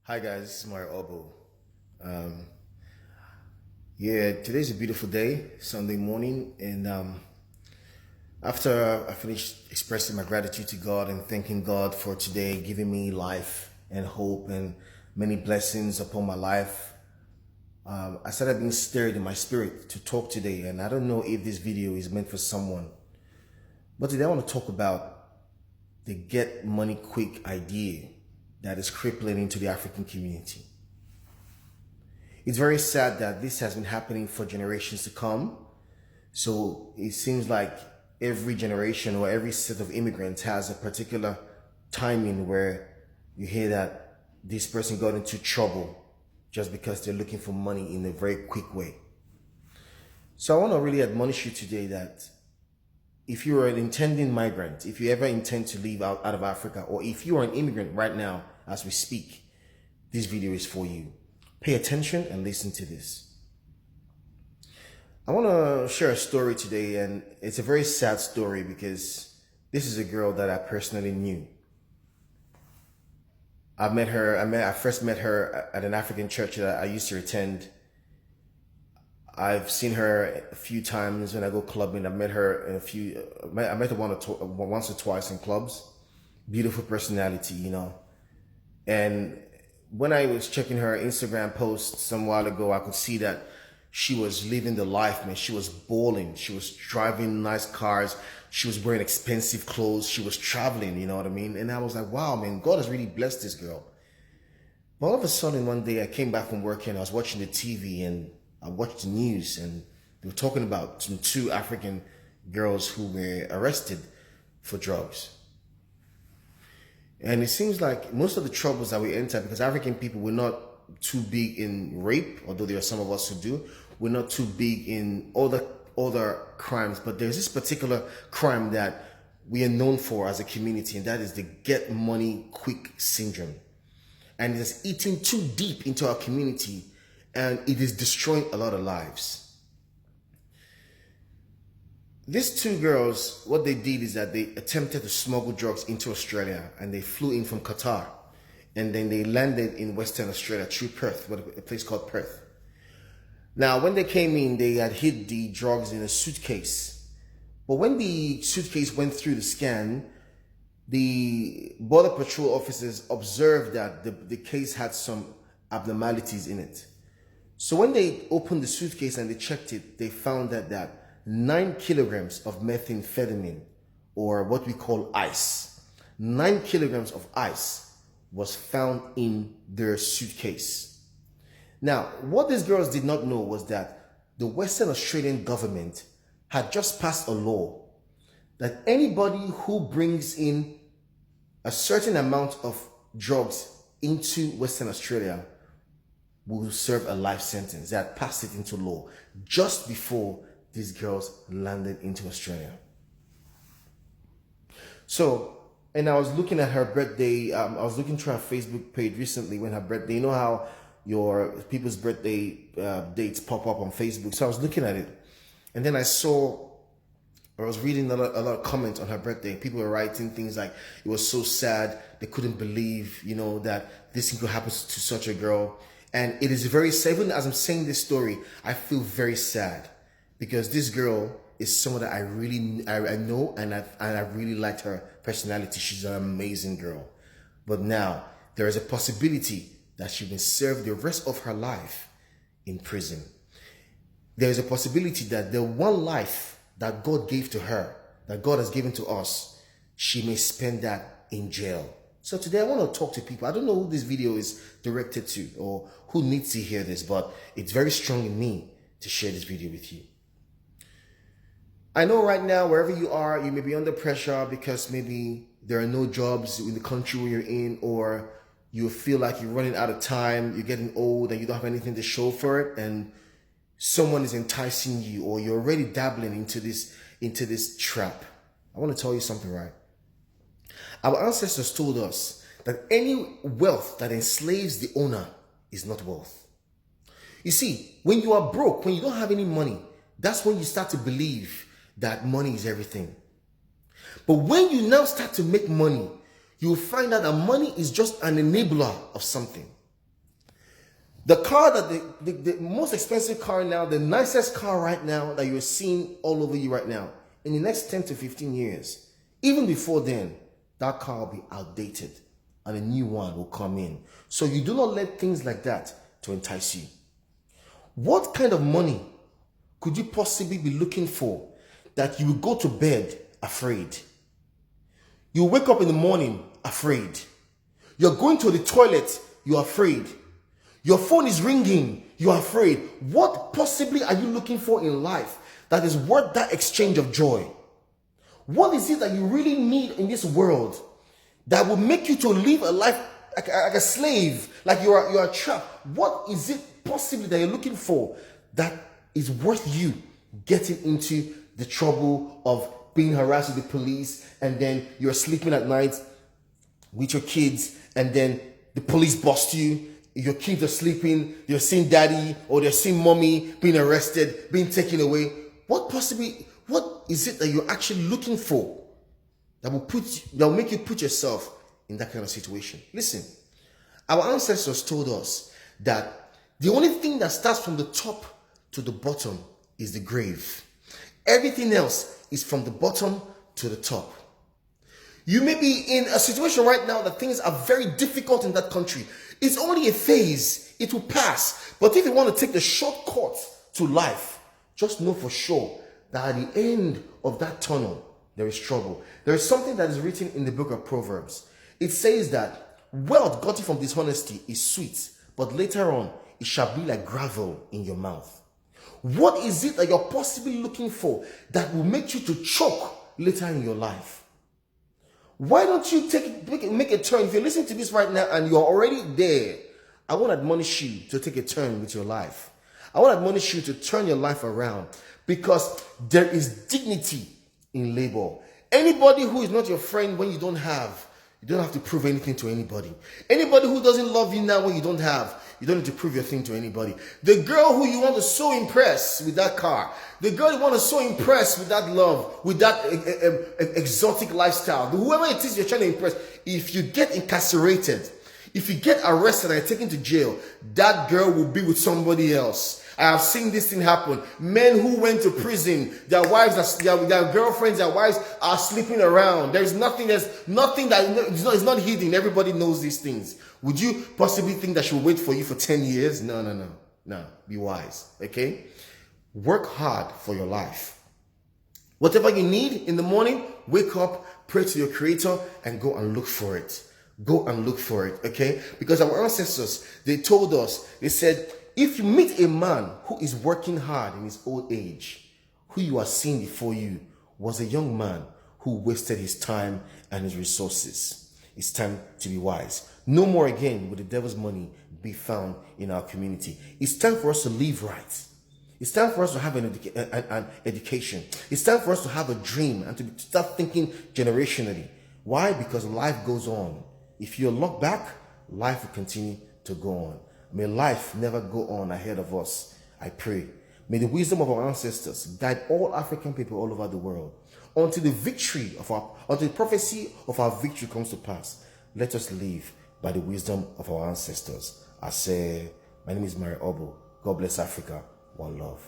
Hi guys, this is Mario Obho. Um, yeah, today's a beautiful day, Sunday morning, and after I finished expressing my gratitude to God and thanking God for today, giving me life and hope and many blessings upon my life, I started being stirred in my spirit to talk today. And I don't know if this video is meant for someone, but today I want to talk about the get money quick idea that is crippling into the African community. It's very sad that this has been happening for generations to come. So it seems like every generation or every set of immigrants has a particular timing where you hear that this person got into trouble just because they're looking for money in a very quick way. So I want to really admonish you today that if you're an intending migrant, if you ever intend to leave out of Africa, or if you are an immigrant right now as we speak, this video is for you. Pay attention and listen to this. I want to share a story today, and it's a very sad story because this is a girl that I personally knew. I first met her at an African church that I used to attend. I've seen her a few times when I go clubbing. I met her once or twice in clubs. Beautiful personality, you know. And when I was checking her Instagram post some while ago, I could see that she was living the life, man. She was balling. She was driving nice cars. She was wearing expensive clothes. She was traveling, you know what I mean? And I was like, wow, man, God has really blessed this girl. But all of a sudden, one day I came back from work and I was watching the TV and I watched the news, and they were talking about two African girls who were arrested for drugs. And it seems like most of the troubles that we enter, because African people, we're not too big in rape, although there are some of us who do. We're not too big in other crimes, but there's this particular crime that we are known for as a community, and that is the get money quick syndrome. And it is eating too deep into our community, and it is destroying a lot of lives. These two girls, what they did is that they attempted to smuggle drugs into Australia, and they flew in from Qatar, and then they landed in Western Australia through Perth, a place called Perth. Now, when they came in, they had hid the drugs in a suitcase. But when the suitcase went through the scan, the Border Patrol officers observed that the case had some abnormalities in it. So when they opened the suitcase and they checked it, they found that 9 kilograms of methamphetamine, or what we call ice, 9 kilograms of ice was found in their suitcase. Now, what these girls did not know was that the Western Australian government had just passed a law that anybody who brings in a certain amount of drugs into Western Australia will serve a life sentence. They had passed it into law just before these girls landed into Australia. So, and I was looking at her birthday. I was looking through her Facebook page recently when her birthday. You know how your people's birthday dates pop up on Facebook. So I was looking at it, and then I was reading a lot of comments on her birthday. People were writing things like, it was so sad, they couldn't believe, you know, that this thing could happen to such a girl. And it is very sad. Even as I'm saying this story, I feel very sad because this girl is someone that I know, and I really liked her personality. She's an amazing girl. But now there is a possibility that she will serve the rest of her life in prison. There is a possibility that the one life that God gave to her, that God has given to us, she may spend that in jail. So today I want to talk to people. I don't know who this video is directed to or who needs to hear this, but it's very strong in me to share this video with you. I know right now, wherever you are, you may be under pressure because maybe there are no jobs in the country where you're in, or you feel like you're running out of time, you're getting old and you don't have anything to show for it, and someone is enticing you, or you're already dabbling into this trap. I want to tell you something, right? Our ancestors told us that any wealth that enslaves the owner is not wealth. You see, when you are broke, when you don't have any money, that's when you start to believe that money is everything. But when you now start to make money, you will find out that money is just an enabler of something. The car that the most expensive car now, the nicest car right now that you're seeing all over you right now, in the next 10 to 15 years, even before then, that car will be outdated and a new one will come in. So you do not let things like that to entice you. What kind of money could you possibly be looking for that you will go to bed afraid? You wake up in the morning afraid. You're going to the toilet, you're afraid. Your phone is ringing, you're afraid. What possibly are you looking for in life that is worth that exchange of joy? What is it that you really need in this world that will make you to live a life like a slave, like you are trapped? What is it possibly that you're looking for that is worth you getting into the trouble of being harassed with the police, and then you're sleeping at night with your kids, and then the police bust you, your kids are sleeping, you're seeing daddy or they're seeing mommy being arrested, being taken away? What is it that you're actually looking for that will make you put yourself in that kind of situation? Listen, our ancestors told us that the only thing that starts from the top to the bottom is the grave. Everything else is from the bottom to the top. You may be in a situation right now that things are very difficult in that country. It's only a phase. It will pass. But if you want to take the shortcut to life, just know for sure that at the end of that tunnel, there is trouble. There is something that is written in the book of Proverbs. It says that wealth gotten from dishonesty is sweet, but later on, it shall be like gravel in your mouth. What is it that you're possibly looking for that will make you to choke later in your life? Why don't you make a turn? If you're listening to this right now and you're already there, I want to admonish you to take a turn with your life. I want to admonish you to turn your life around, because there is dignity in labor. Anybody who is not your friend when you don't have to prove anything to anybody. Anybody who doesn't love you now when you don't have, you don't need to prove your thing to anybody. The girl who you want to so impress with that car, the girl you want to so impress with that love, with that exotic lifestyle, whoever it is you're trying to impress, if you get incarcerated, if you get arrested and taken to jail, that girl will be with somebody else. I have seen this thing happen. Men who went to prison, their girlfriends, their wives are sleeping around. There's nothing that is not hidden. Everybody knows these things. Would you possibly think that she will wait for you for 10 years? No. Be wise, okay? Work hard for your life. Whatever you need in the morning, wake up, pray to your Creator, and go and look for it. Go and look for it, okay? Because our ancestors, they told us, they said, if you meet a man who is working hard in his old age, who you are seeing before you was a young man who wasted his time and his resources. It's time to be wise. No more again will the devil's money be found in our community. It's time for us to live right. It's time for us to have an education. It's time for us to have a dream and to start thinking generationally. Why? Because life goes on. If you look back, life will continue to go on. May life never go on ahead of us, I pray. May the wisdom of our ancestors guide all African people all over the world until the prophecy of our victory comes to pass. Let us live by the wisdom of our ancestors. I say, my name is Obho. God bless Africa. One love.